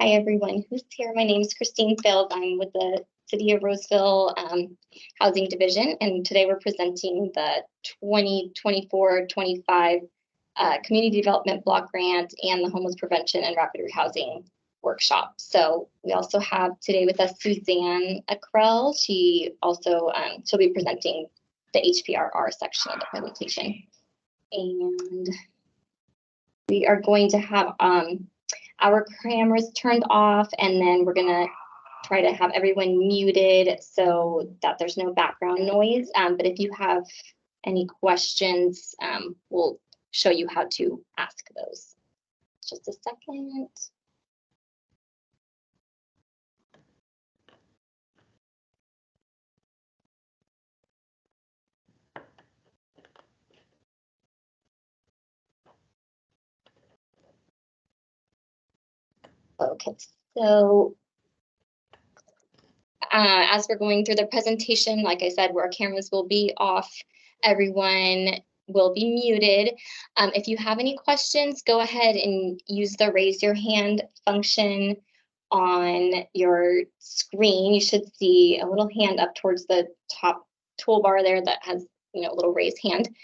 Hi, everyone who's here. My name is Christine Field. I'm with the City of Roseville Housing Division, and today we're presenting the 2024-25 Community Development Block Grant and the Homeless Prevention and Rapid Rehousing Workshop. So we also have today with us Suzanne Ackrell. She also she'll be presenting the HPRR section of the presentation, and we are going to have our cameras turned off, and then we're gonna try to have everyone muted so that there's no background noise. But if you have any questions, we'll show you how to ask those. Just a second. Okay, so as we're going through the presentation, like I said, our cameras will be off. Everyone will be muted. If you have any questions, go ahead and use the raise your hand function on your screen. You should see a little hand up towards the top toolbar there that has, a little raised hand.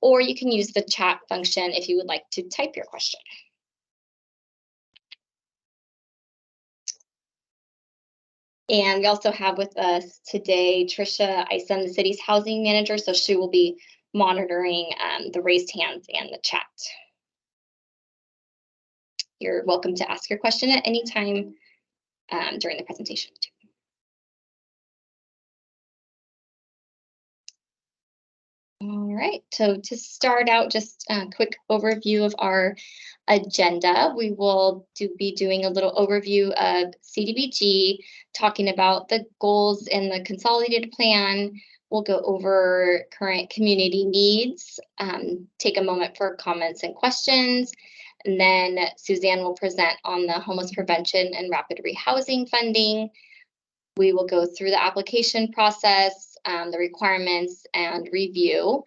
Or you can use the chat function if you would like to type your question. And we also have with us today Tricia Isom, the city's housing manager, so she will be monitoring the raised hands and the chat. You're welcome to ask your question at any time during the presentation. All right, so to start out, just a quick overview of our agenda. We will be doing a little overview of CDBG, talking about the goals in the consolidated plan. We'll go over current community needs, take a moment for comments and questions, and then Suzanne will present on the homeless prevention and rapid rehousing funding. We will go through the application process, the requirements, and review.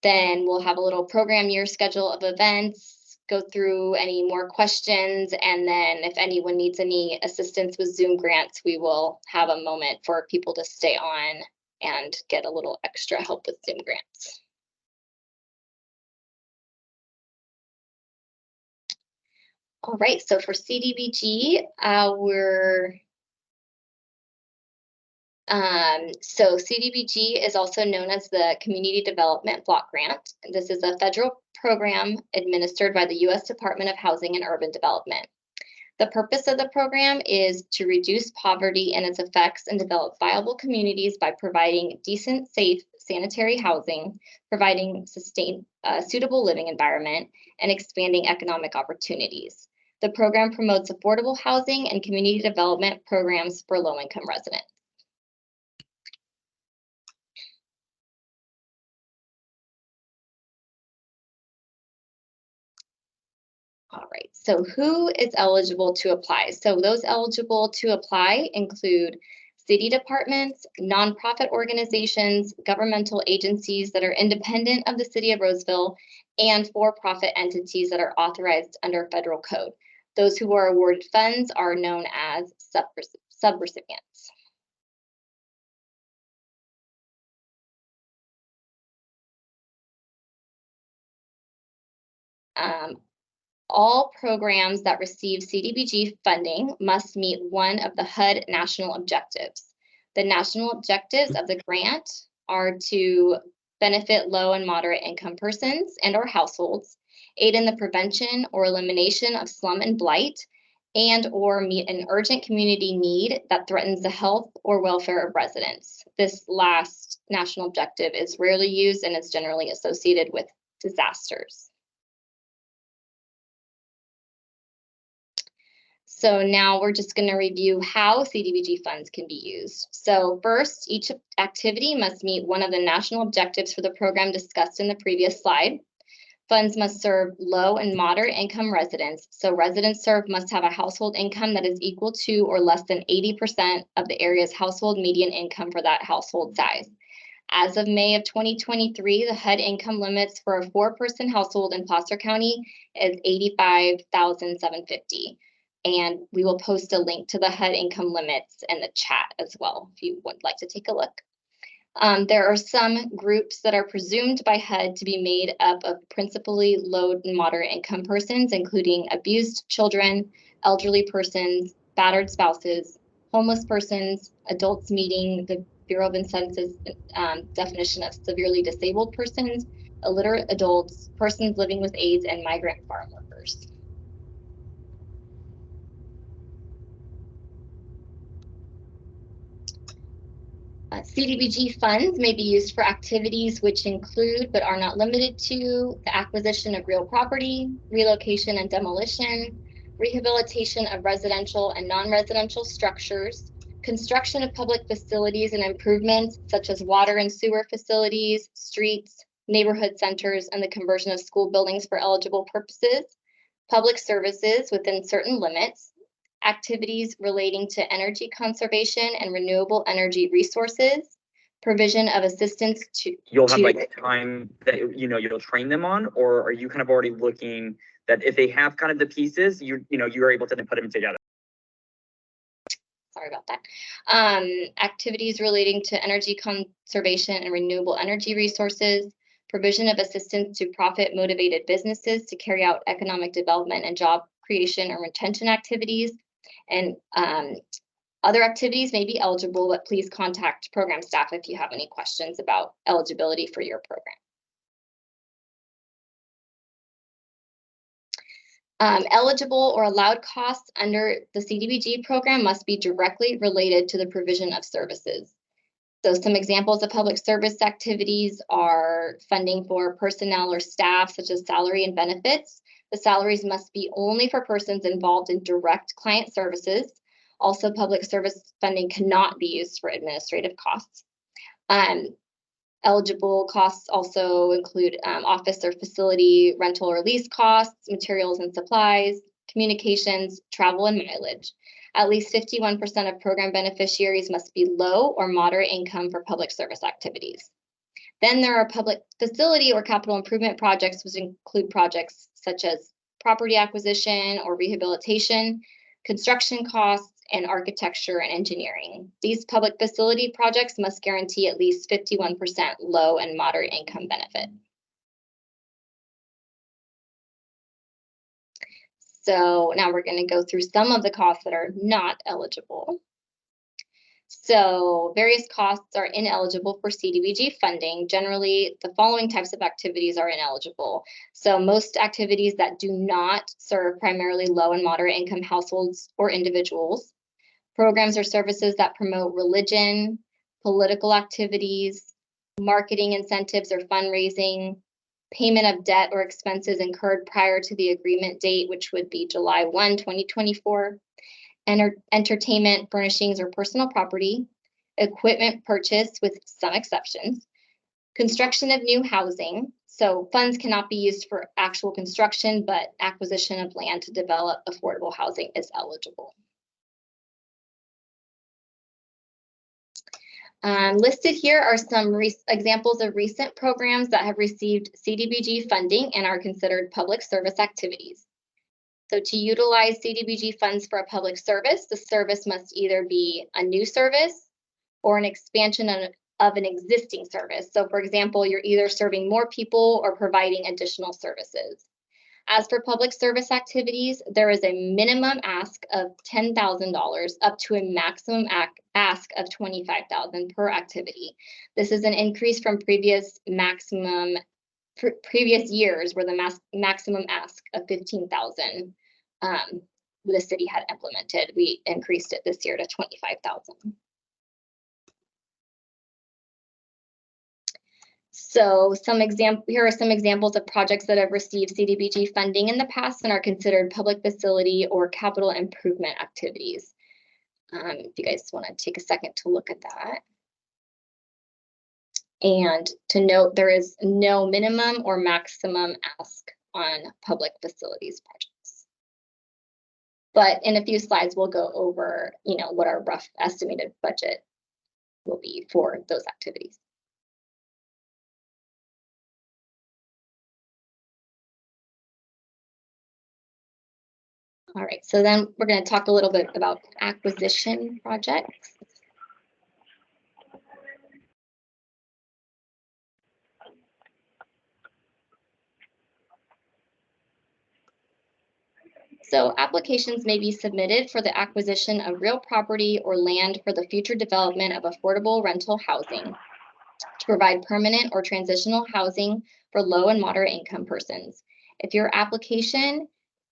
Then we'll have a little program year schedule of events, go through any more questions, and then if anyone needs any assistance with Zoom grants, we will have a moment for people to stay on and get a little extra help with Zoom grants. All right, so for CDBG, so CDBG is also known as the Community Development Block Grant. This is a federal program administered by the U.S. Department of Housing and Urban Development. The purpose of the program is to reduce poverty and its effects and develop viable communities by providing decent, safe, sanitary housing, providing suitable living environment, and expanding economic opportunities. The program promotes affordable housing and community development programs for low-income residents. All right, so who is eligible to apply? So those eligible to apply include city departments, nonprofit organizations, governmental agencies that are independent of the city of Roseville, and for-profit entities that are authorized under federal code. Those who are awarded funds are known as subrecipients. All programs that receive CDBG funding must meet one of the HUD national objectives. The national objectives of the grant are to benefit low and moderate income persons and/or households, aid in the prevention or elimination of slum and blight, and/or meet an urgent community need that threatens the health or welfare of residents. This last national objective is rarely used and is generally associated with disasters. So now we're just going to review how CDBG funds can be used. So first, each activity must meet one of the national objectives for the program discussed in the previous slide. Funds must serve low and moderate income residents. So residents served must have a household income that is equal to or less than 80% of the area's household median income for that household size. As of May of 2023, the HUD income limits for a 4-person household in Placer County is $85,750. And we will post a link to the HUD income limits in the chat as well, if you would like to take a look. There are some groups that are presumed by HUD to be made up of principally low and moderate income persons, including abused children, elderly persons, battered spouses, homeless persons, adults meeting the Bureau of Census definition of severely disabled persons, illiterate adults, persons living with AIDS, and migrant farm workers. CDBG funds may be used for activities which include, but are not limited to, the acquisition of real property, relocation and demolition, rehabilitation of residential and non-residential structures, construction of public facilities and improvements such as water and sewer facilities, streets, neighborhood centers, and the conversion of school buildings for eligible purposes, public services within certain limits, activities relating to energy conservation and renewable energy resources, provision of assistance to— You'll have like time that, you know, you'll train them on, or are you kind of already looking that if they have kind of the pieces, you are able to then put them together? Sorry about that. Activities relating to energy conservation and renewable energy resources, provision of assistance to profit-motivated businesses to carry out economic development and job creation or retention activities, and other activities may be eligible, but please contact program staff if you have any questions about eligibility for your program. Eligible or allowed costs under the CDBG program must be directly related to the provision of services. So some examples of public service activities are funding for personnel or staff, such as salary and benefits. The salaries must be only for persons involved in direct client services. Also, public service funding cannot be used for administrative costs. Eligible costs also include office or facility rental or lease costs, materials and supplies, communications, travel, and mileage. At least 51% of program beneficiaries must be low or moderate income for public service activities. Then there are public facility or capital improvement projects, which include projects such as property acquisition or rehabilitation, construction costs, and architecture and engineering. These public facility projects must guarantee at least 51% low and moderate income benefit. So now we're going to go through some of the costs that are not eligible. So various costs are ineligible for CDBG funding. Generally, the following types of activities are ineligible. So most activities that do not serve primarily low and moderate income households or individuals, programs or services that promote religion, political activities, marketing incentives or fundraising, payment of debt or expenses incurred prior to the agreement date, which would be July 1, 2024, entertainment, furnishings, or personal property, equipment purchase with some exceptions, construction of new housing. So funds cannot be used for actual construction, but acquisition of land to develop affordable housing is eligible. Listed here are some examples of recent programs that have received CDBG funding and are considered public service activities. So to utilize CDBG funds for a public service, the service must either be a new service or an expansion of an existing service. So for example, you're either serving more people or providing additional services. As for public service activities, there is a minimum ask of $10,000 up to a maximum ask of $25,000 per activity. This is an increase from previous years where the maximum ask of $15,000 the city had implemented. We increased it this year to $25,000. So here are some examples of projects that have received CDBG funding in the past and are considered public facility or capital improvement activities. If you guys want to take a second to look at that. And to note, there is no minimum or maximum ask on public facilities projects. But in a few slides, we'll go over, what our rough estimated budget will be for those activities. All right, so then we're going to talk a little bit about acquisition projects. So applications may be submitted for the acquisition of real property or land for the future development of affordable rental housing to provide permanent or transitional housing for low and moderate income persons. If your application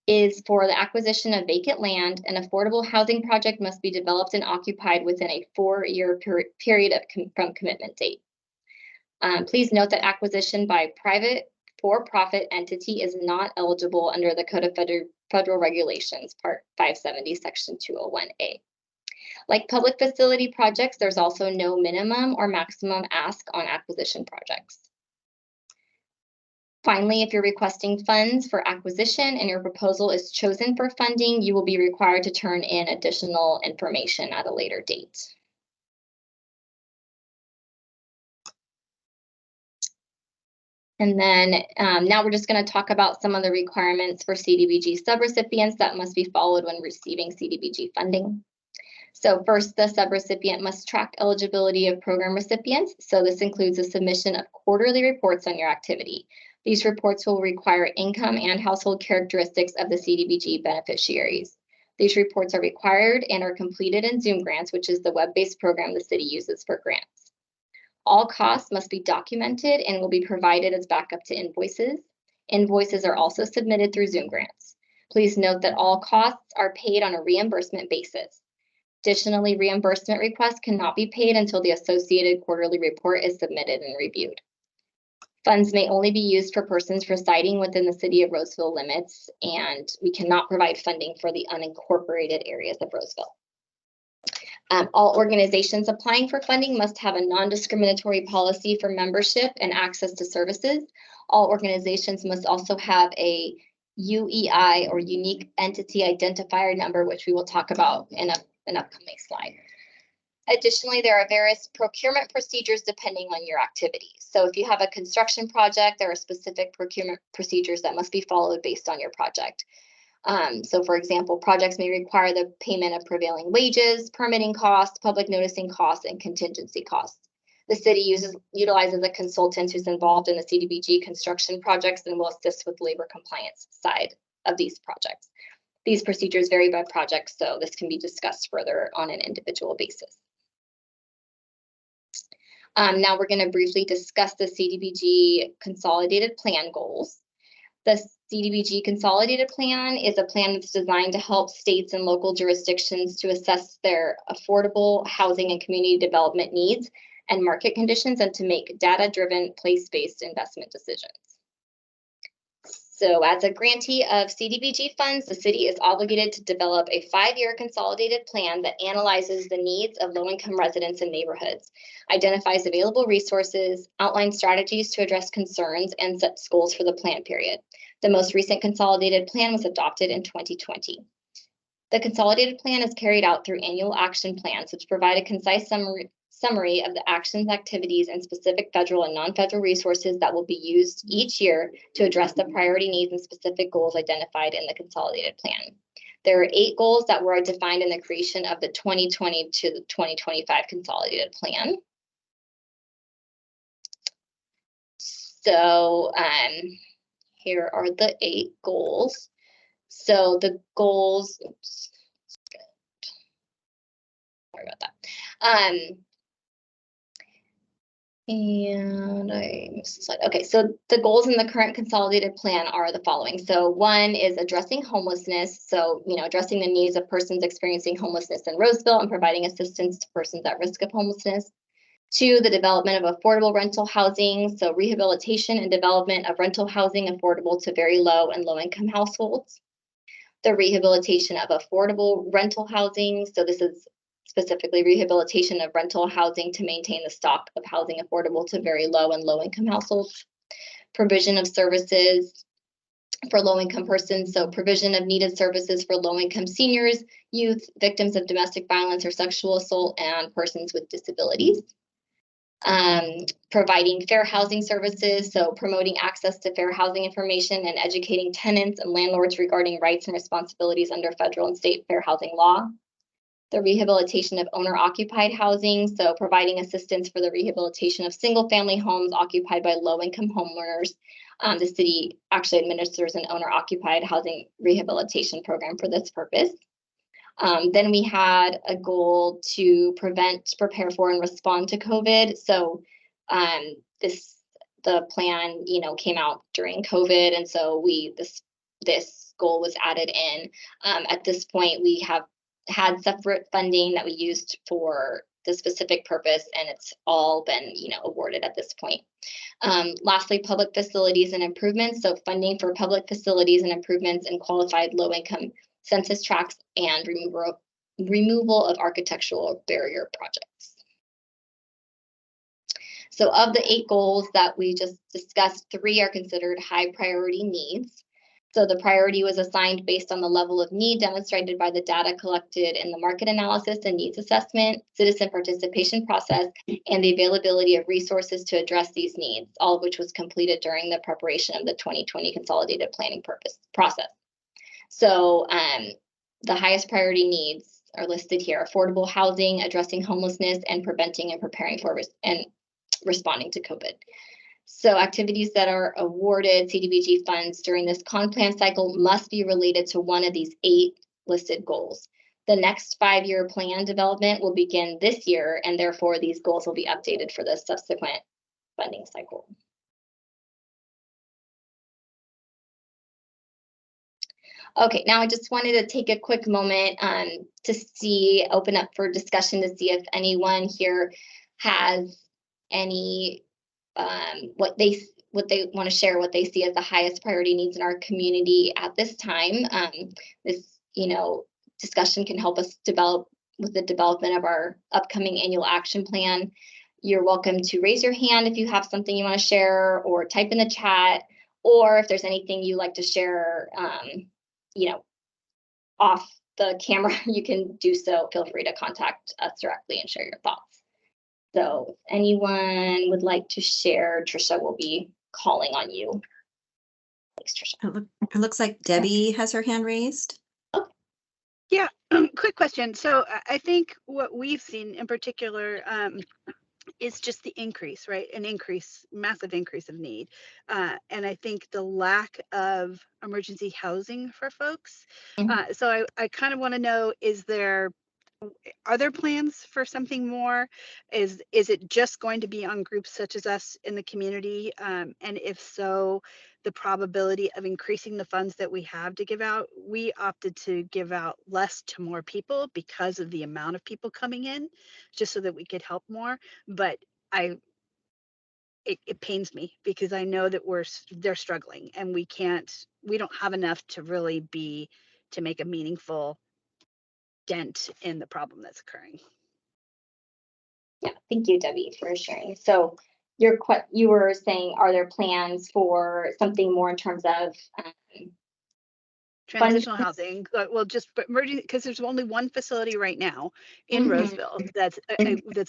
is for the acquisition of vacant land, an affordable housing project must be developed and occupied within a 4-year period from commitment date. Please note that acquisition by private for-profit entity is not eligible under the Code of Federal Regulations, Part 570, Section 201A. Like public facility projects, there's also no minimum or maximum ask on acquisition projects. Finally, if you're requesting funds for acquisition and your proposal is chosen for funding, you will be required to turn in additional information at a later date. And then now we're just going to talk about some of the requirements for CDBG subrecipients that must be followed when receiving CDBG funding. So first, the subrecipient must track eligibility of program recipients. So this includes the submission of quarterly reports on your activity. These reports will require income and household characteristics of the CDBG beneficiaries. These reports are required and are completed in Zoom Grants, which is the web-based program the city uses for grants. All costs must be documented and will be provided as backup to invoices. Invoices are also submitted through Zoom Grants. Please note that all costs are paid on a reimbursement basis. Additionally, reimbursement requests cannot be paid until the associated quarterly report is submitted and reviewed. Funds may only be used for persons residing within the city of Roseville limits, and we cannot provide funding for the unincorporated areas of Roseville. All organizations applying for funding must have a non-discriminatory policy for membership and access to services. All organizations must also have a UEI or unique entity identifier number, which we will talk about in an upcoming slide. Additionally, there are various procurement procedures depending on your activity. So if you have a construction project, there are specific procurement procedures that must be followed based on your project. So for example, projects may require the payment of prevailing wages, permitting costs, public noticing costs, and contingency costs. The city utilizes a consultant who's involved in the CDBG construction projects and will assist with labor compliance side of these projects. These procedures vary by project, so this can be discussed further on an individual basis. Now we're going to briefly discuss the CDBG consolidated plan goals. The CDBG Consolidated Plan is a plan that's designed to help states and local jurisdictions to assess their affordable housing and community development needs and market conditions and to make data-driven, place-based investment decisions. So as a grantee of CDBG funds, the city is obligated to develop a 5-year consolidated plan that analyzes the needs of low-income residents and neighborhoods, identifies available resources, outlines strategies to address concerns, and sets goals for the plan period. The most recent consolidated plan was adopted in 2020. The consolidated plan is carried out through annual action plans, which provide a concise summary of the actions, activities, and specific federal and non-federal resources that will be used each year to address the priority needs and specific goals identified in the consolidated plan. There are 8 goals that were defined in the creation of the 2020 to the 2025 consolidated plan. So here are the 8 goals. So the goals, oops, sorry about that. And I missed the slide. Okay, so the goals in the current consolidated plan are the following. So 1 is addressing homelessness. So, addressing the needs of persons experiencing homelessness in Roseville and providing assistance to persons at risk of homelessness. 2, the development of affordable rental housing. So rehabilitation and development of rental housing affordable to very low and low income households. The rehabilitation of affordable rental housing. So this is specifically rehabilitation of rental housing to maintain the stock of housing affordable to very low and low income households. Provision of services for low income persons. So provision of needed services for low income seniors, youth, victims of domestic violence or sexual assault, and persons with disabilities. Providing fair housing services, so promoting access to fair housing information and educating tenants and landlords regarding rights and responsibilities under federal and state fair housing law. The rehabilitation of owner-occupied housing, so providing assistance for the rehabilitation of single-family homes occupied by low-income homeowners. The city actually administers an owner-occupied housing rehabilitation program for this purpose. Then we had a goal to prevent, prepare for, and respond to COVID. So the plan, came out during COVID, and so this goal was added in. At this point, we have had separate funding that we used for the specific purpose, and it's all been, awarded at this point. Lastly, public facilities and improvements. So funding for public facilities and improvements in qualified low-income census tracts and removal of architectural barrier projects. So of the 8 goals that we just discussed, 3 are considered high priority needs. So the priority was assigned based on the level of need demonstrated by the data collected in the market analysis and needs assessment, citizen participation process, and the availability of resources to address these needs, all of which was completed during the preparation of the 2020 consolidated planning process. So the highest priority needs are listed here: affordable housing, addressing homelessness, and preventing and preparing for and responding to COVID. So activities that are awarded CDBG funds during this plan cycle must be related to one of these 8 listed goals. The next 5-year plan development will begin this year, and therefore these goals will be updated for the subsequent funding cycle. Okay, now I just wanted to take a quick moment to open up for discussion to see if anyone here has any what they want to share, what they see as the highest priority needs in our community at this time. This, discussion can help us develop with the development of our upcoming annual action plan. You're welcome to raise your hand if you have something you want to share, or type in the chat, or if there's anything you'd like to share, off the camera, you can do so. Feel free to contact us directly and share your thoughts. So if anyone would like to share, Trisha will be calling on you. Thanks, Trisha. It looks like Debbie has her hand raised. Oh. Yeah, quick question. So I think what we've seen in particular is just the increase, right? Massive increase of need. And I think the lack of emergency housing for folks. Mm-hmm. So I kind of want to know, are there plans for something more? Is it just going to be on groups such as us in the community? And if so, the probability of increasing the funds that we have to give out, we opted to give out less to more people because of the amount of people coming in, just so that we could help more. But it pains me because I know that they're struggling, and we don't have enough to really to make a meaningful dent in the problem that's occurring. Yeah, thank you, Debbie, for sharing. So you were saying, are there plans for something more in terms of transitional housing? Well, just emergency, because there's only one facility right now in Roseville that's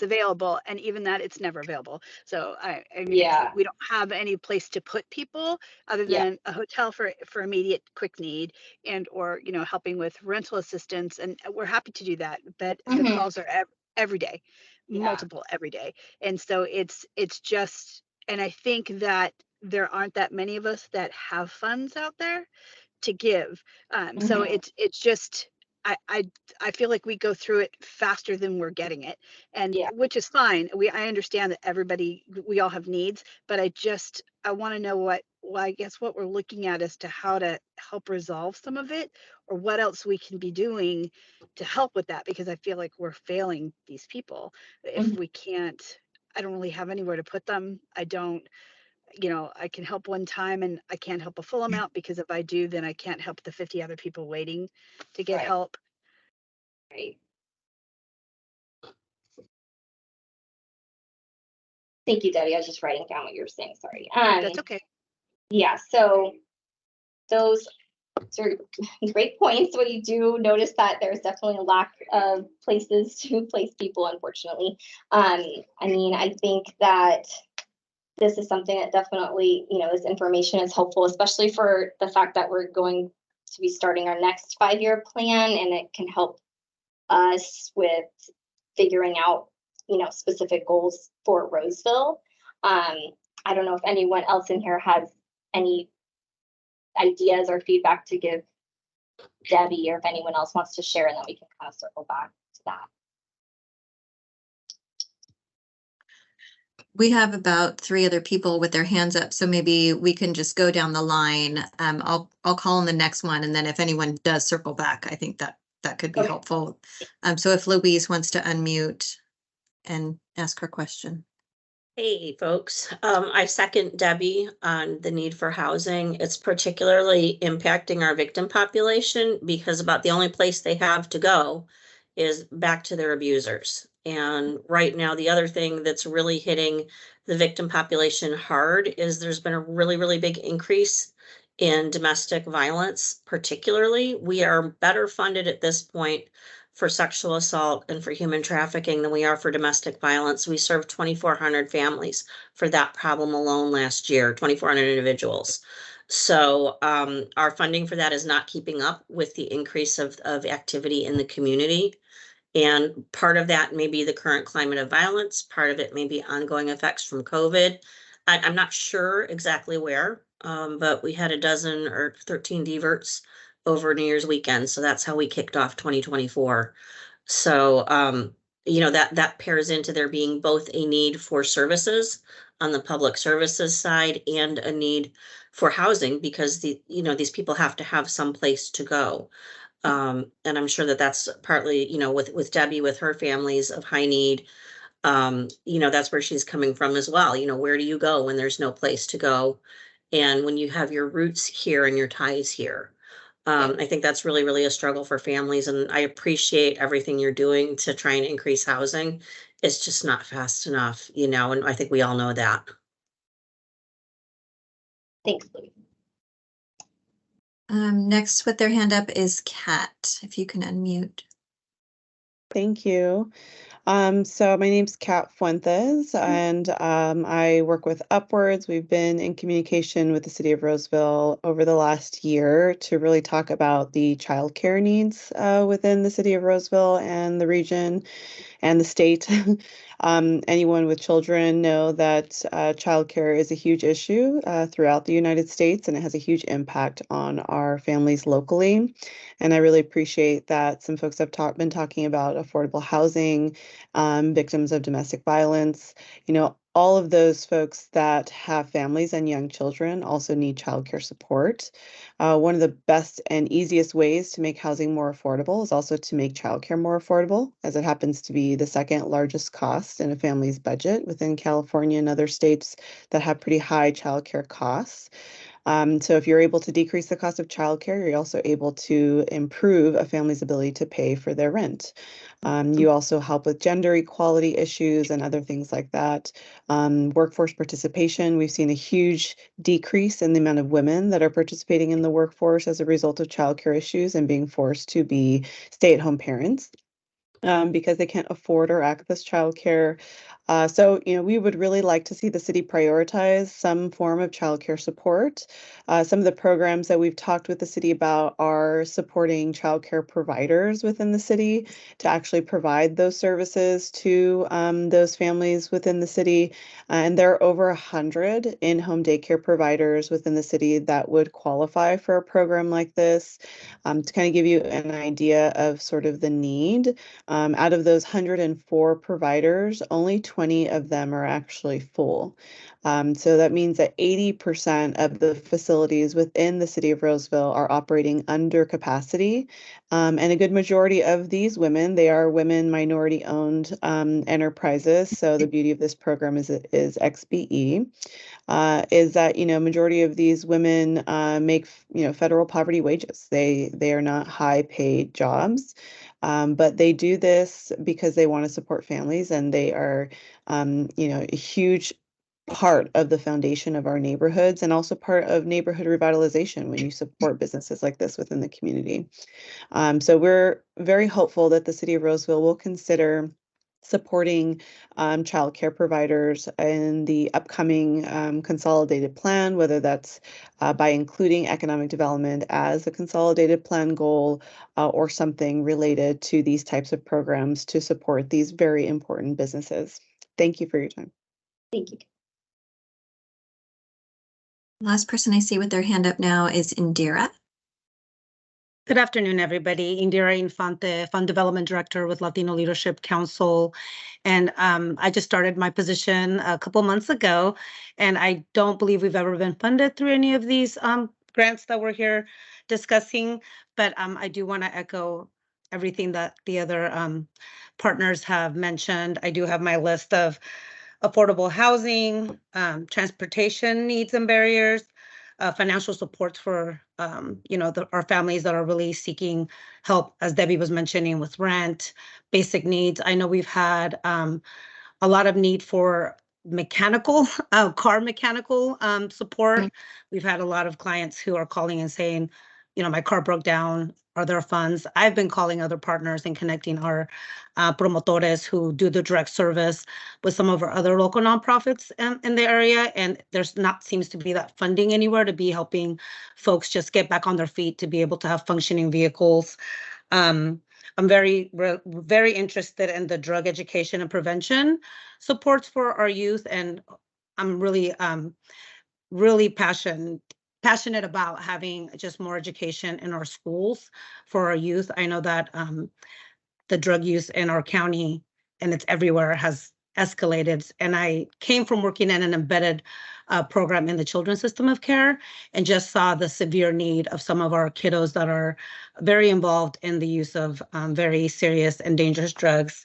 available, and even that, it's never available. So I mean, we don't have any place to put people other than a hotel for immediate quick need, or helping with rental assistance, and we're happy to do that. But the calls are every day, multiple every day, and so it's just, and I think that there aren't that many of us that have funds out there to give. So it's just, I feel like we go through it faster than we're getting it, and which is fine. I understand that we all have needs, but I want to know I guess what we're looking at as to how to help resolve some of it, or what else we can be doing to help with that, because I feel like we're failing these people if we can't. I don't really have anywhere to put them. I can help one time and I can't help a full amount, because if I do, then I can't help the 50 other people waiting to get help. Right. Thank you, Debbie. I was just writing down what you were saying. Sorry. That's okay. Yeah. So those sort of great points. We do notice that there's definitely a lack of places to place people, unfortunately. I mean, I think that this is something that definitely, this information is helpful, especially for the fact that we're going to be starting our next 5-year plan, and it can help us with figuring out, specific goals for Roseville. I don't know if anyone else in here has any ideas or feedback to give Debbie, or if anyone else wants to share, and then we can kind of circle back to that. We have about 3 other people with their hands up, so maybe we can just go down the line. I'll call on the next one, and then if anyone does circle back, I think that could be helpful. So if Louise wants to unmute and ask her question. Hey, folks. I second Debbie on the need for housing. It's particularly impacting our victim population because about the only place they have to go is back to their abusers. And right now, the other thing that's really hitting the victim population hard is there's been a really, really big increase in domestic violence. Particularly, we are better funded at this point for sexual assault and for human trafficking than we are for domestic violence. We served 2,400 families for that problem alone last year, 2,400 individuals. So our funding for that is not keeping up with the increase of activity in the community. And part of that may be the current climate of violence. Part of it may be ongoing effects from COVID. I'm not sure exactly where, but we had a dozen or 13 diverts over New Year's weekend. So that's how we kicked off 2024. So, that pairs into there being both a need for services on the public services side and a need for housing because these people have to have some place to go. And I'm sure that that's partly, with Debbie, with her families of high need, that's where she's coming from as well. Where do you go when there's no place to go? And when you have your roots here and your ties here. I think that's really, really a struggle for families. And I appreciate everything you're doing to try and increase housing. It's just not fast enough, and I think we all know that. Thanks, Louise. Next with their hand up is Kat, if you can unmute. Thank you. So my name's Kat Fuentes, and I work with Upwards. We've been in communication with the City of Roseville over the last year to really talk about the childcare needs within the City of Roseville and the region and the state. Anyone with children know that childcare is a huge issue throughout the United States, and it has a huge impact on our families locally. And I really appreciate that some folks have been talking about affordable housing, victims of domestic violence. All of those folks that have families and young children also need childcare support. One of the best and easiest ways to make housing more affordable is also to make childcare more affordable, as it happens to be the second largest cost in a family's budget within California and other states that have pretty high childcare costs. So if you're able to decrease the cost of childcare, you're also able to improve a family's ability to pay for their rent. You also help with gender equality issues and other things like that. Workforce participation, we've seen a huge decrease in the amount of women that are participating in the workforce as a result of childcare issues and being forced to be stay-at-home parents. Because they can't afford or access childcare. So, we would really like to see the city prioritize some form of childcare support. Some of the programs that we've talked with the city about are supporting childcare providers within the city to actually provide those services to those families within the city. And there are over 100 in-home daycare providers within the city that would qualify for a program like this. To kind of give you an idea of sort of the need, out of those 104 providers, only 20 of them are actually full. So that means that 80% of the facilities within the city of Roseville are operating under capacity. And a good majority of these women, they are women minority-owned enterprises. So the beauty of this program is XBE. Is that majority of these women make federal poverty wages. They are not high paid jobs, but they do this because they want to support families, and they are a huge part of the foundation of our neighborhoods and also part of neighborhood revitalization when you support businesses like this within the community. So we're very hopeful that the City of Roseville will consider supporting childcare providers in the upcoming consolidated plan, whether that's by including economic development as a consolidated plan goal or something related to these types of programs to support these very important businesses. Thank you for your time. Thank you. Last person I see with their hand up now is Indira. Good afternoon, everybody. Indira Infante, Fund Development Director with Latino Leadership Council. And I just started my position a couple months ago, and I don't believe we've ever been funded through any of these grants that we're here discussing. But I do want to echo everything that the other partners have mentioned. I do have my list of affordable housing, transportation needs and barriers, financial supports for our families that are really seeking help, as Debbie was mentioning, with rent, basic needs. I know we've had a lot of need for mechanical, car mechanical support. We've had a lot of clients who are calling and saying, my car broke down. Are there funds? I've been calling other partners and connecting our promotores who do the direct service with some of our other local nonprofits in the area. And there's not seems to be that funding anywhere to be helping folks just get back on their feet to be able to have functioning vehicles. I'm very interested in the drug education and prevention supports for our youth. And I'm really passionate about having just more education in our schools for our youth. I know that the drug use in our county, and it's everywhere, has escalated. And I came from working in an embedded program in the children's system of care and just saw the severe need of some of our kiddos that are very involved in the use of very serious and dangerous drugs.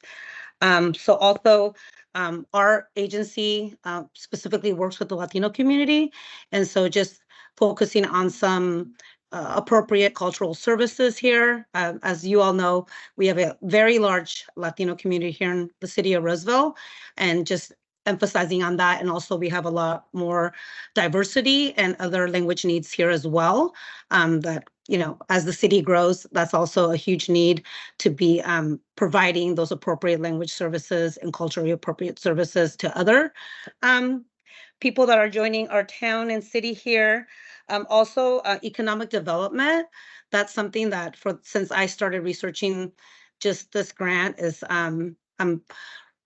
So also, our agency specifically works with the Latino community. And so just focusing on some appropriate cultural services here. As you all know, we have a very large Latino community here in the city of Roseville, and just emphasizing on that. And also we have a lot more diversity and other language needs here as well. That, as the city grows, that's also a huge need to be providing those appropriate language services and culturally appropriate services to other people that are joining our town and city here. Also, economic development. That's something that since I started researching just this grant is I'm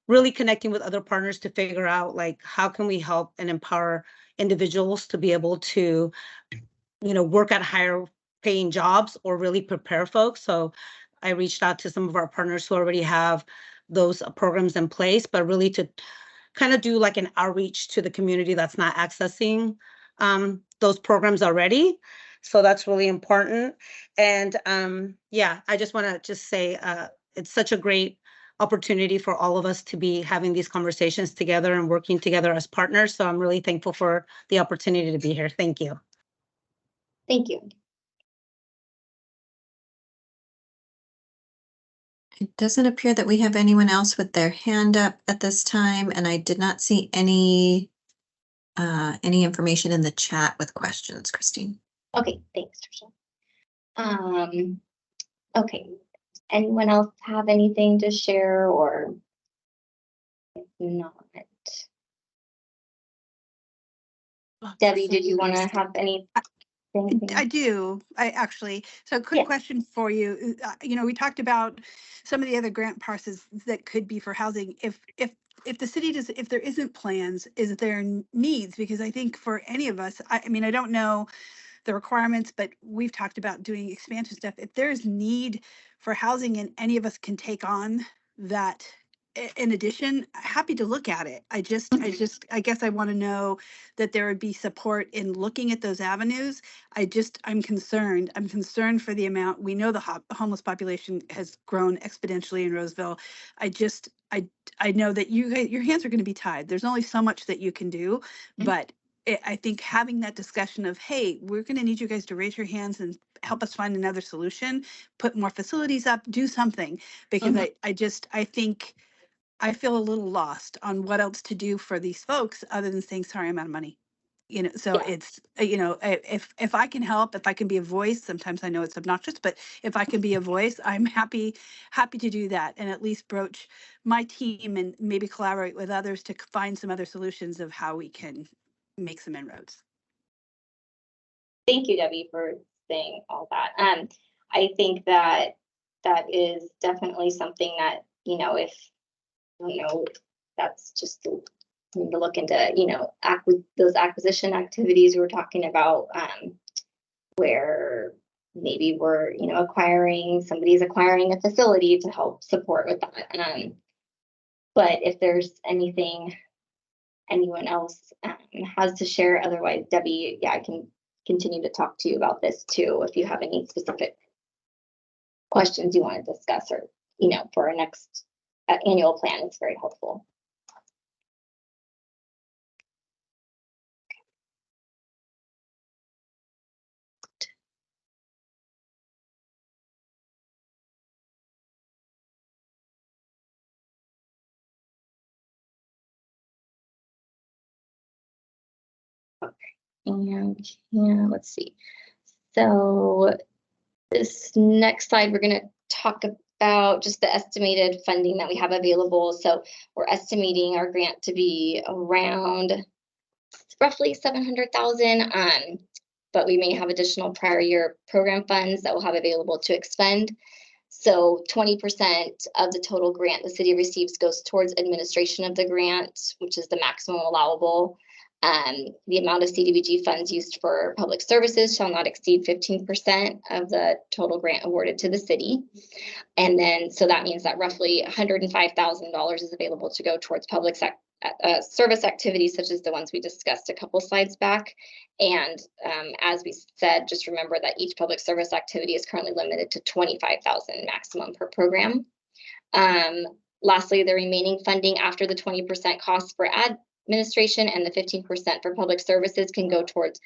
really connecting with other partners to figure out how can we help and empower individuals to be able to, work at higher paying jobs or really prepare folks. So I reached out to some of our partners who already have those programs in place, but really to kind of do an outreach to the community that's not accessing those programs already. So that's really important. And I just want to say it's such a great opportunity for all of us to be having these conversations together and working together as partners. So I'm really thankful for the opportunity to be here. Thank you. Thank you. It doesn't appear that we have anyone else with their hand up at this time, and I did not see any information in the chat with questions, Christine. Okay, thanks, Tricia. Okay, anyone else have anything to share, or if not? Debbie, did you want to have anything? I do. So quick question for you. We talked about some of the other grant parcels that could be for housing. If the city if there isn't plans, is there needs? Because I think for any of us, I don't know the requirements, but we've talked about doing expansion stuff. If there's need for housing and any of us can take on that, in addition, happy to look at it. I guess I want to know that there would be support in looking at those avenues. I'm concerned. I'm concerned for the amount. We know the homeless population has grown exponentially in Roseville. I know that your hands are going to be tied. There's only so much that you can do, but I think having that discussion of, hey, we're going to need you guys to raise your hands and help us find another solution, put more facilities up, do something, because I think I feel a little lost on what else to do for these folks other than saying, sorry, I'm out of money. You know, so Yeah. it's, if I can help, if I can be a voice, sometimes I know it's obnoxious, but if I can be a voice, I'm happy to do that and at least broach my team and maybe collaborate with others to find some other solutions of how we can make some inroads. Thank you, Debbie, for saying all that. I think that that is definitely something that, if, that's just we need to look into, those acquisition activities we were talking about, where maybe we're, somebody's acquiring a facility to help support with that. But if there's anything anyone else has to share, otherwise, Debbie, I can continue to talk to you about this too, if you have any specific questions you want to discuss, or, for our next annual plan, it's very helpful. Okay, and let's see. So this next slide, we're going to talk about just the estimated funding that we have available. So we're estimating our grant to be around roughly 700,000, but we may have additional prior year program funds that we'll have available to expend. So 20% of the total grant the city receives goes towards administration of the grant, which is the maximum allowable. The amount of CDBG funds used for public services shall not exceed 15% of the total grant awarded to the city. And then, so that means that roughly $105,000 is available to go towards public service activities, such as the ones we discussed a couple slides back. And as we said, just remember that each public service activity is currently limited to $25,000 maximum per program. Lastly, the remaining funding after the 20% cost for administration and the 15% for public services can go towards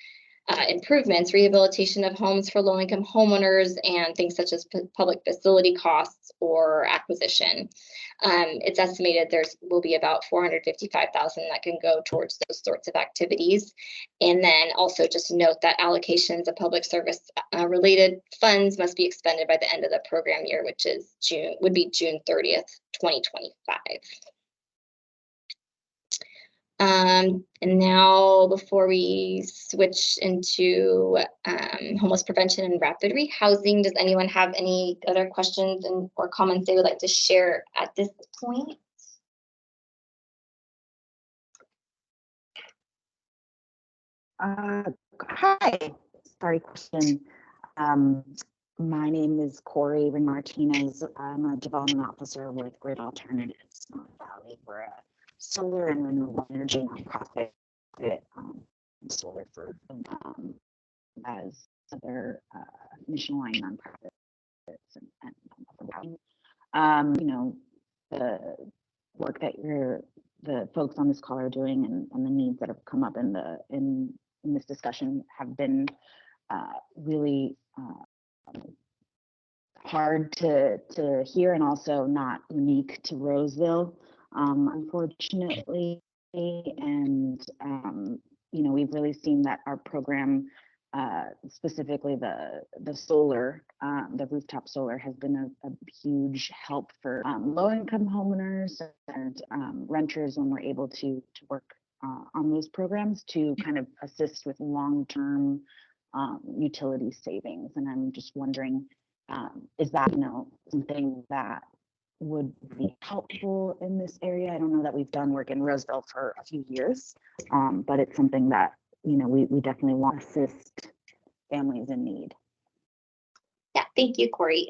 improvements, rehabilitation of homes for low-income homeowners, and things such as public facility costs or acquisition. It's estimated there will be about $455,000 that can go towards those sorts of activities. And then also just note that allocations of public service related funds must be expended by the end of the program year, which is June 30th, 2025. And now, before we switch into homeless prevention and rapid rehousing, does anyone have any other questions or comments they would like to share at this point? Hi, sorry, question. My name is Corey Ring Martinez. I'm a development officer with Great Alternatives Valley. We're a solar and renewable energy nonprofit. Solar for as other mission-aligned nonprofits and the work that the folks on this call are doing and the needs that have come up in this discussion have been really hard to hear, and also not unique to Roseville, unfortunately. And we've really seen that our program, specifically the solar, the rooftop solar, has been a huge help for low-income homeowners and renters when we're able to work on those programs to kind of assist with long-term utility savings. And I'm just wondering, is that something that would be helpful in this area? I don't know that we've done work in Roseville for a few years, but it's something that we definitely want to assist families in need. Yeah, thank you, Corey.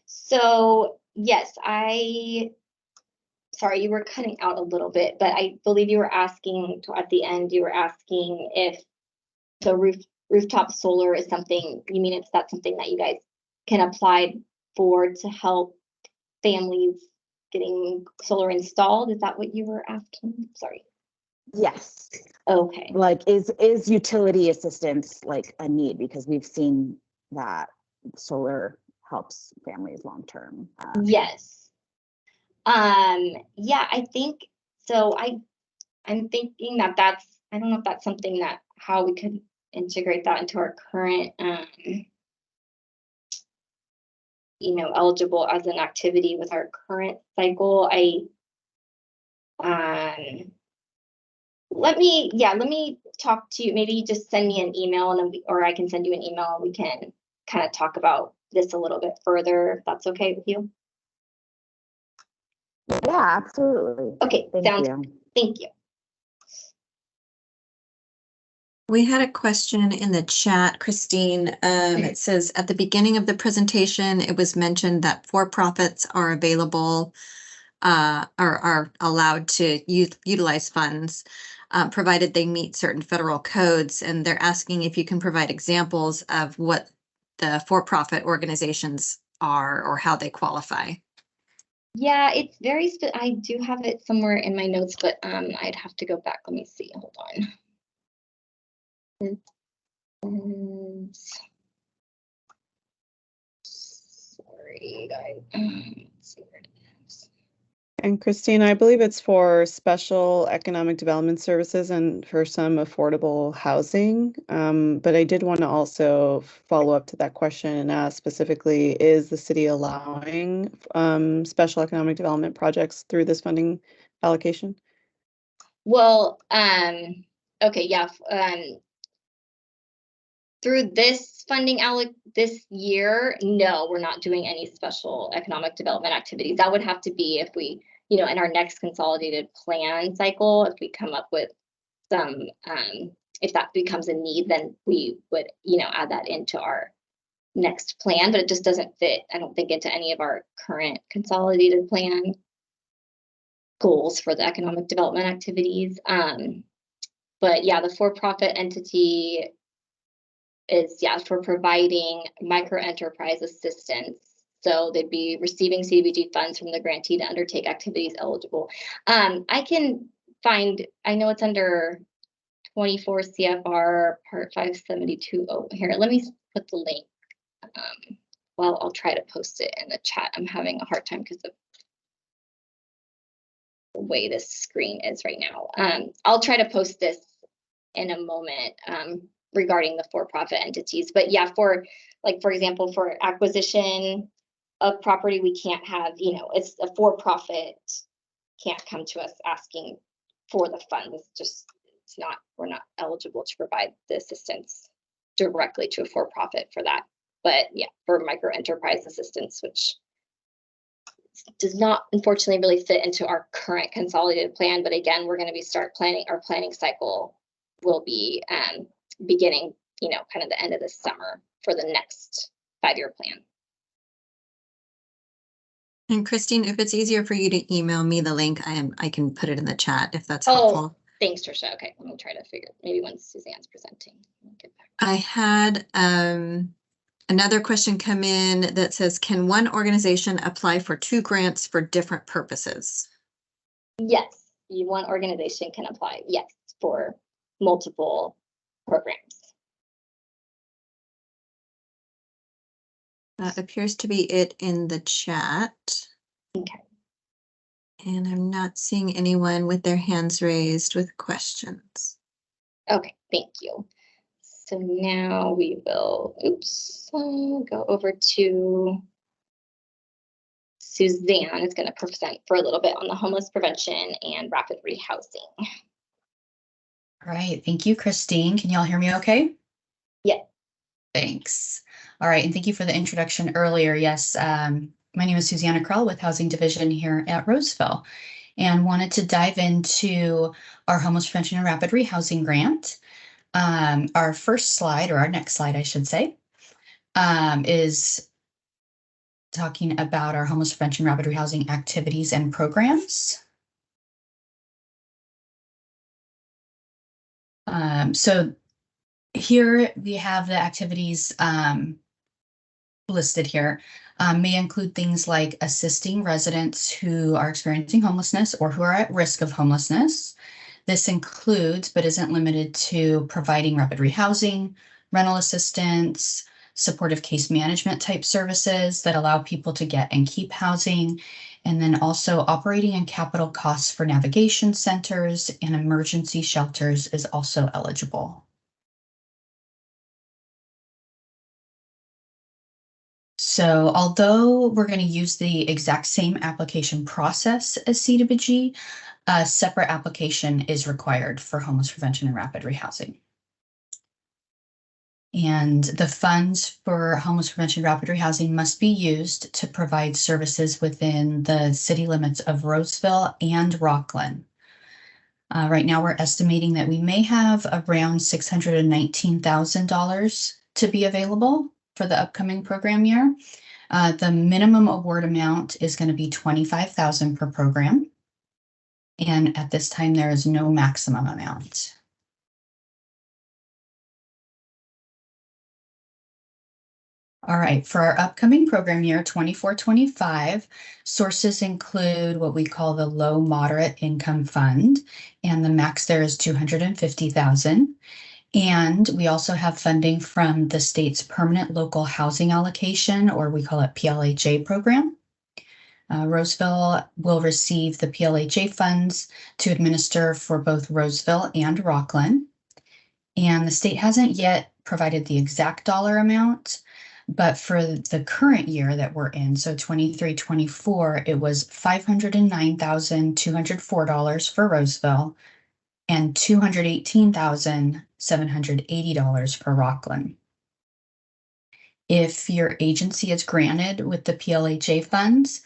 So yes, sorry, you were cutting out a little bit, but I believe you were asking at the end, if the rooftop solar is something, you mean that's something that you guys can apply for to help families getting solar installed? Is that what you were asking? Sorry. Yes. Okay. Like, is utility assistance like a need? Because we've seen that solar helps families long term. Yes. Yeah, I think so. I'm thinking that I don't know if that's something that how we could integrate that into our current, eligible as an activity with our current cycle. Let me talk to you. Maybe just send me an email and then or I can send you an email and we can kind of talk about this a little bit further, if that's okay with you. Yeah, absolutely. Okay, Thank you. Thank you. We had a question in the chat, Christine. It says, at the beginning of the presentation, it was mentioned that for-profits are available, are allowed to utilize funds, provided they meet certain federal codes. And they're asking if you can provide examples of what the for-profit organizations are or how they qualify. Yeah, it's very, I do have it somewhere in my notes, but I'd have to go back. Let me see, hold on. Sorry, guys. Let's see where it is. And Christine, I believe it's for special economic development services and for some affordable housing. But I did want to also follow up to that question and ask specifically, is the city allowing special economic development projects through this funding allocation? Well, okay, yeah. Through this funding this year, no, we're not doing any special economic development activities. That would have to be if we, in our next consolidated plan cycle, if we come up with some, if that becomes a need, then we would, add that into our next plan, but it just doesn't fit, I don't think, into any of our current consolidated plan goals for the economic development activities. But yeah, the for-profit entity is, for providing micro enterprise assistance. So they'd be receiving CDBG funds from the grantee to undertake activities eligible. I can find, I know it's under 24 CFR part 572. Oh, here, let me put the link. Well, I'll try to post it in the chat. I'm having a hard time because of the way this screen is right now. I'll try to post this in a moment regarding the for-profit entities. But yeah, for example, for acquisition of property, we can't have, it's a for-profit can't come to us asking for the funds. We're not eligible to provide the assistance directly to a for-profit for that. But yeah, for micro enterprise assistance, which does not unfortunately really fit into our current consolidated plan. But again, we're going to our planning cycle will be beginning, kind of the end of the summer for the next 5-year plan. And Christine, if it's easier for you to email me the link, I can put it in the chat if that's helpful. Thanks, Trisha. Okay, let me try to figure maybe when Suzanne's presenting. Get back. I had another question come in that says, can one organization apply for 2 grants for different purposes? Yes, one organization can apply, yes, for multiple programs. That appears to be it in the chat. Okay. And I'm not seeing anyone with their hands raised with questions. Okay, thank you. So now we will, go over to Suzanne is going to present for a little bit on the homeless prevention and rapid rehousing. All right, thank you, Christine. Can y'all hear me okay? Yeah. Thanks. All right, and thank you for the introduction earlier. Yes, my name is Susanna Krell with Housing Division here at Roseville, and wanted to dive into our homeless prevention and rapid rehousing grant. Our first slide, or our next slide, I should say, is talking about our homeless prevention rapid rehousing activities and programs. So here we have the activities listed here. May include things like assisting residents who are experiencing homelessness or who are at risk of homelessness. This includes, but isn't limited to, providing rapid rehousing, rental assistance, supportive case management type services that allow people to get and keep housing, and then also operating and capital costs for navigation centers and emergency shelters is also eligible. So although we're going to use the exact same application process as CDBG, a separate application is required for homeless prevention and rapid rehousing. And the funds for homeless prevention rapid rehousing must be used to provide services within the city limits of Roseville and Rockland. Right now, we're estimating that we may have around $619,000 to be available for the upcoming program year. The minimum award amount is going to be $25,000 per program. And at this time, there is no maximum amount. All right, for our upcoming program year 24-25, sources include what we call the low moderate income fund, and the max there is $250,000. And we also have funding from the state's permanent local housing allocation, or we call it PLHA program. Roseville will receive the PLHA funds to administer for both Roseville and Rockland. And the state hasn't yet provided the exact dollar amount, but for the current year that we're in, so 23-24, it was $509,204 for Roseville and $218,780 for Rockland. If your agency is granted with the PLHA funds,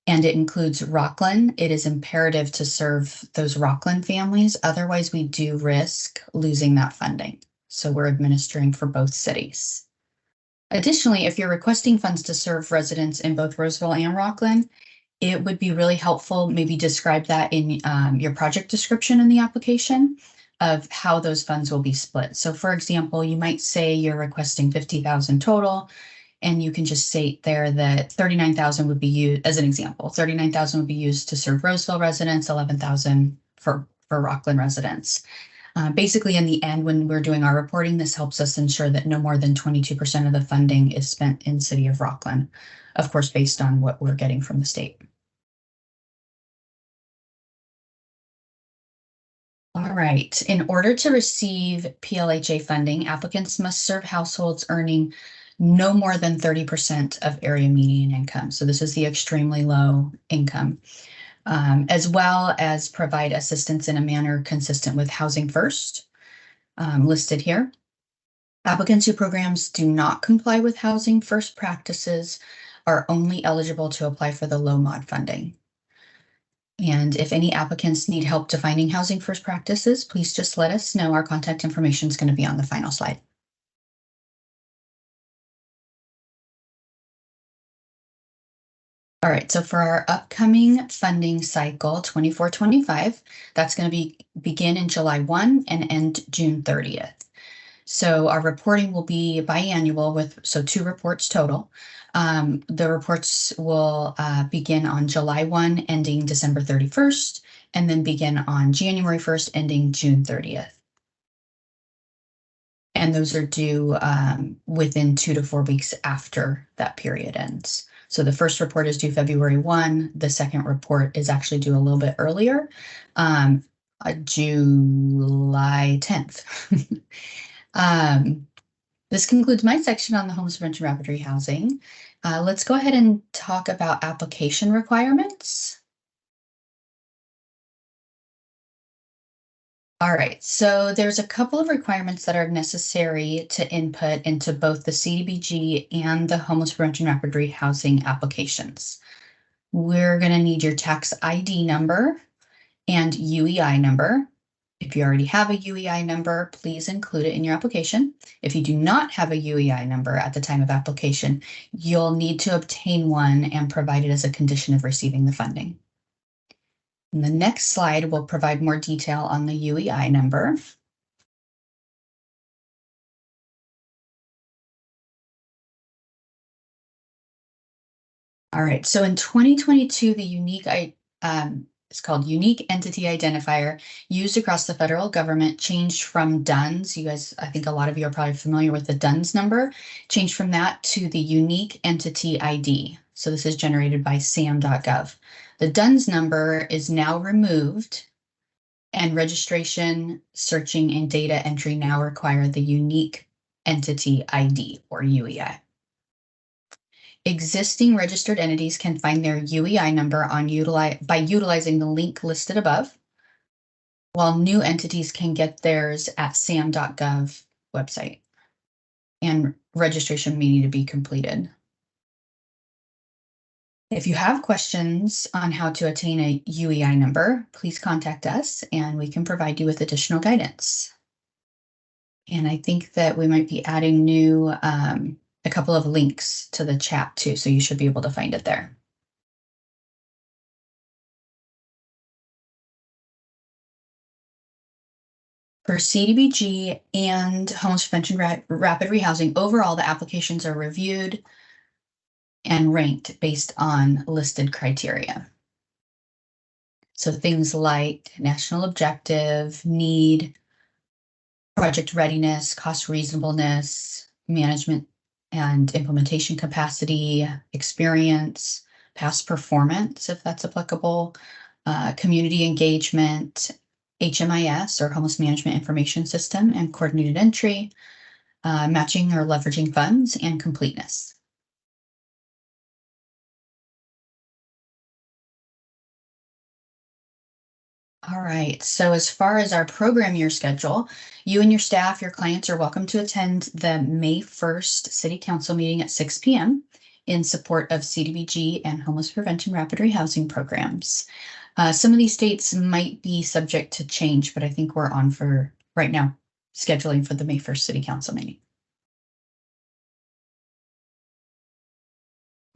and it includes Rockland, it is imperative to serve those Rockland families. Otherwise, we do risk losing that funding. So we're administering for both cities. Additionally, if you're requesting funds to serve residents in both Roseville and Rockland, it would be really helpful, maybe describe that in your project description in the application of how those funds will be split. So for example, you might say you're requesting $50,000 total, and you can just state there that $39,000 would be used, as an example, $39,000 would be used to serve Roseville residents, $11,000 for Rockland residents. Basically, in the end, when we're doing our reporting, this helps us ensure that no more than 22% of the funding is spent in City of Rockland, of course, based on what we're getting from the state. All right, in order to receive PLHA funding, applicants must serve households earning no more than 30% of area median income. So this is the extremely low income. As well as provide assistance in a manner consistent with Housing First, listed here. Applicants whose programs do not comply with Housing First practices are only eligible to apply for the low mod funding. And if any applicants need help defining Housing First practices, please just let us know. Our contact information is going to be on the final slide. All right, so for our upcoming funding cycle, 24-25, that's going to begin in July 1 and end June 30th. So our reporting will be biannual with 2 reports total. The reports will begin on July 1, ending December 31st, and then begin on January 1st, ending June 30th. And those are due within 2 to 4 weeks after that period ends. So the first report is due February 1. The second report is actually due a little bit earlier, July 10th. This concludes my section on the homeless prevention rapid rehousing. Let's go ahead and talk about application requirements. All right, so there's a couple of requirements that are necessary to input into both the CDBG and the homeless prevention rapid rehousing applications. We're going to need your tax ID number and UEI number. If you already have a UEI number, please include it in your application. If you do not have a UEI number at the time of application, you'll need to obtain one and provide it as a condition of receiving the funding. And the next slide will provide more detail on the UEI number. All right, so in 2022, the unique It's called Unique Entity Identifier, used across the federal government, changed from DUNS. You guys, I think a lot of you are probably familiar with the DUNS number, changed from that to the Unique Entity ID. So this is generated by SAM.gov. The DUNS number is now removed, and registration, searching, and data entry now require the Unique Entity ID, or UEI. Existing registered entities can find their UEI number by utilizing the link listed above, while new entities can get theirs at sam.gov website, and registration may need to be completed. If you have questions on how to attain a UEI number, please contact us and we can provide you with additional guidance. And I think that we might be adding a couple of links to the chat too, so you should be able to find it there. For CDBG and homeless prevention rapid rehousing, overall, the applications are reviewed and ranked based on listed criteria. So things like national objective, need, project readiness, cost reasonableness, management and implementation capacity, experience, past performance, if that's applicable, community engagement, HMIS or Homeless Management Information System, and coordinated entry, matching or leveraging funds, and completeness. All right, so as far as our program year schedule, you and your staff, your clients are welcome to attend the May 1st City Council meeting at 6 p.m. in support of CDBG and homeless prevention rapid rehousing programs. Some of these dates might be subject to change, but I think we're on for right now, scheduling for the May 1st City Council meeting.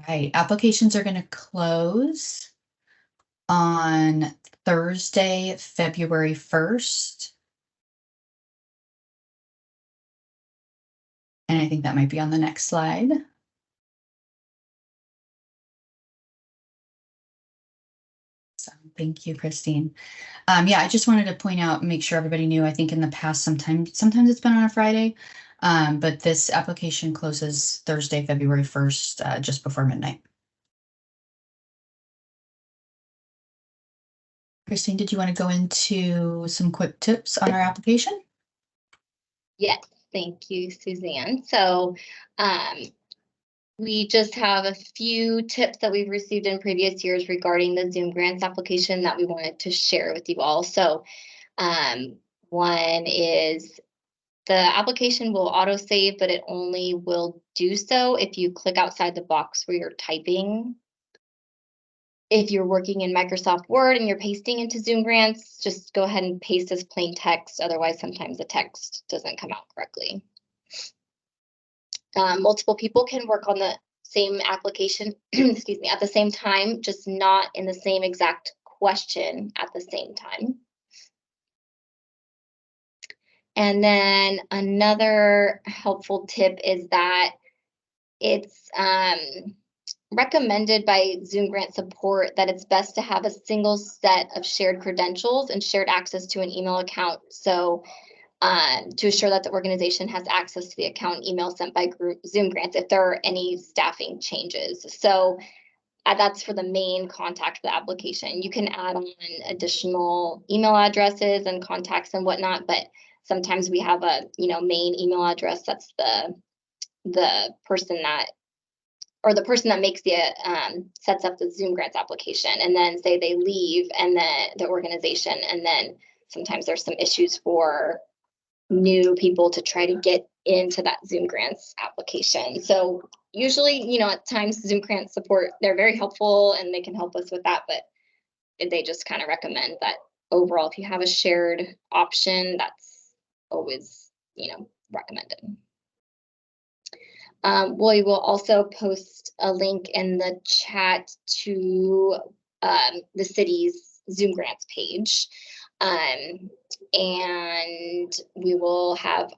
All right, applications are going to close on Thursday, February 1st. And I think that might be on the next slide. So thank you, Christine. Yeah, I just wanted to point out, make sure everybody knew, I think in the past, sometimes it's been on a Friday, but this application closes Thursday, February 1st, just before midnight. Christine, did you want to go into some quick tips on our application? Yes, thank you, Suzanne. So we just have a few tips that we've received in previous years regarding the Zoom grants application that we wanted to share with you all. So one is the application will autosave, but it only will do so if you click outside the box where you're typing. If you're working in Microsoft Word and you're pasting into Zoom grants, just go ahead and paste as plain text. Otherwise, sometimes the text doesn't come out correctly. Multiple people can work on the same application, excuse me, at the same time, just not in the same exact question at the same time. And then another helpful tip is that it's recommended by Zoom grant support that it's best to have a single set of shared credentials and shared access to an email account. So to assure that the organization has access to the account and email sent by Zoom grants if there are any staffing changes. So that's for the main contact of the application. You can add on additional email addresses and contacts and whatnot, but sometimes we have a main email address that's the person that, or the person that makes the sets up the Zoom grants application, and then say they leave and then the organization, and then sometimes there's some issues for new people to try to get into that Zoom grants application. So usually, at times Zoom grant support, they're very helpful and they can help us with that, but they just kind of recommend that overall, if you have a shared option, that's always, recommended. We will also post a link in the chat to the city's Zoom grants page. And we will have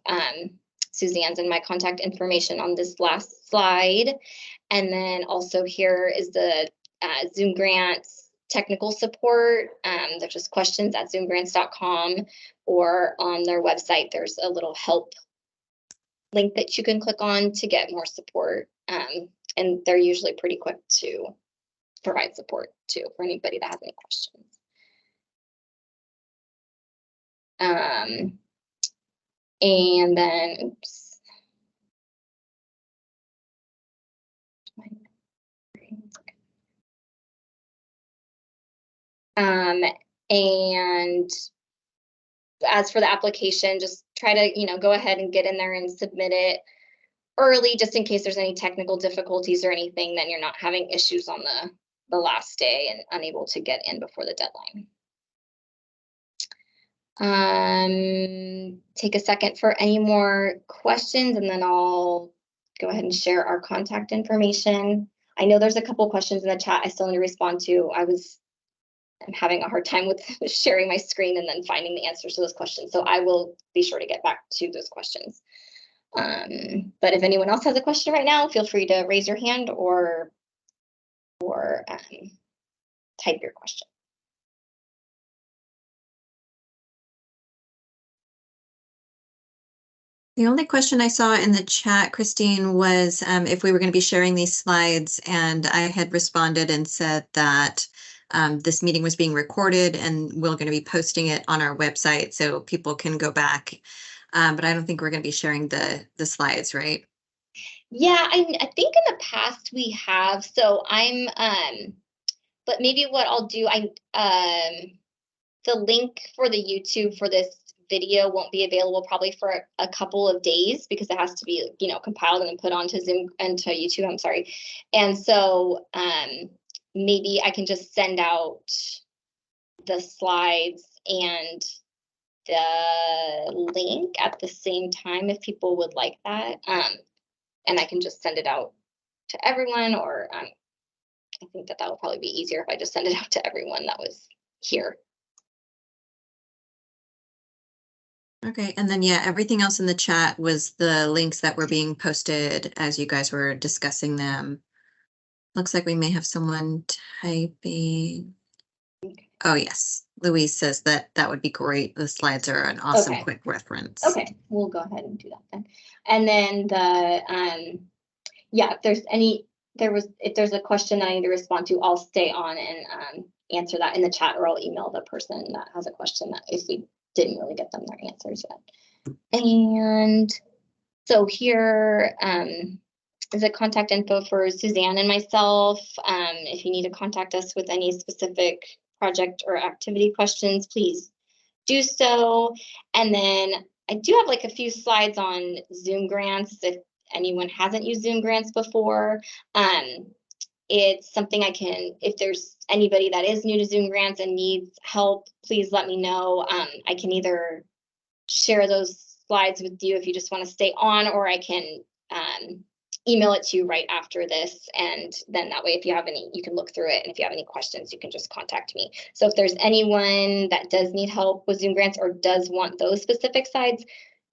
Suzanne's and my contact information on this last slide. And then also here is the Zoom grants technical support. There's just questions@zoomgrants.com, or on their website, there's a little help link that you can click on to get more support. And they're usually pretty quick to provide support too for anybody that has any questions. And then, oops. And as for the application, just try to, go ahead and get in there and submit it early, just in case there's any technical difficulties or anything, then you're not having issues on the last day and unable to get in before the deadline. Take a second for any more questions, and then I'll go ahead and share our contact information. I know there's a couple questions in the chat I still need to respond to. I'm having a hard time with sharing my screen and then finding the answers to those questions. So I will be sure to get back to those questions. But if anyone else has a question right now, feel free to raise your hand or type your question. The only question I saw in the chat, Christine, was if we were going to be sharing these slides, and I had responded and said that this meeting was being recorded and we're going to be posting it on our website so people can go back. But I don't think we're going to be sharing the slides, right? Yeah, I think in the past we have. So but maybe what I'll do, the link for the YouTube for this video won't be available probably for a couple of days because it has to be, compiled and then put onto Zoom and to YouTube. I'm sorry. And so maybe I can just send out the slides and the link at the same time if people would like that. And I can just send it out to everyone, or I think that would probably be easier if I just send it out to everyone that was here. Okay, and then everything else in the chat was the links that were being posted as you guys were discussing them. Looks like we may have someone typing. Oh yes, Louise says that would be great. The slides are an awesome quick reference. Okay, we'll go ahead and do that then. And then if there's a question that I need to respond to, I'll stay on and answer that in the chat, or I'll email the person that has a question that if we didn't really get them their answers yet. And so here is a contact info for Suzanne and myself. If you need to contact us with any specific project or activity questions, please do so. And then I do have like a few slides on Zoom grants if anyone hasn't used Zoom grants before. It's something if there's anybody that is new to Zoom grants and needs help, please let me know. I can either share those slides with you if you just want to stay on, or I can email it to you right after this. And then that way, if you have any, you can look through it. And if you have any questions, you can just contact me. So if there's anyone that does need help with Zoom grants or does want those specific slides,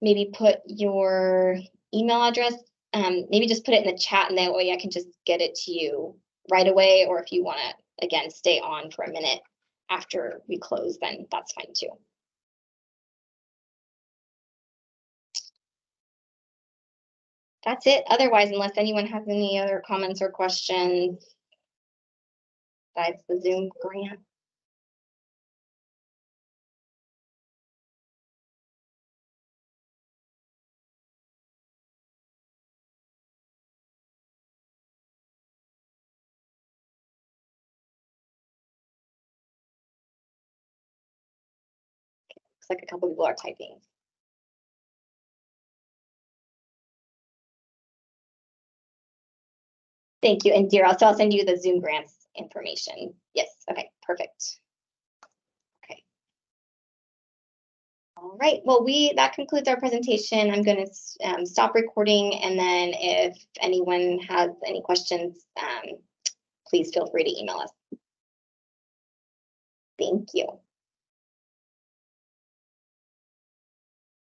maybe put your email address, maybe just put it in the chat, and that way I can just get it to you right away. Or if you want to, again, stay on for a minute after we close, then that's fine too. That's it. Otherwise, unless anyone has any other comments or questions besides the Zoom grant. Looks like a couple people are typing. Thank you, Indira. So I'll send you the Zoom grants information. Yes, okay, perfect. Okay. All right, well, that concludes our presentation. I'm going to stop recording, and then if anyone has any questions, please feel free to email us. Thank you.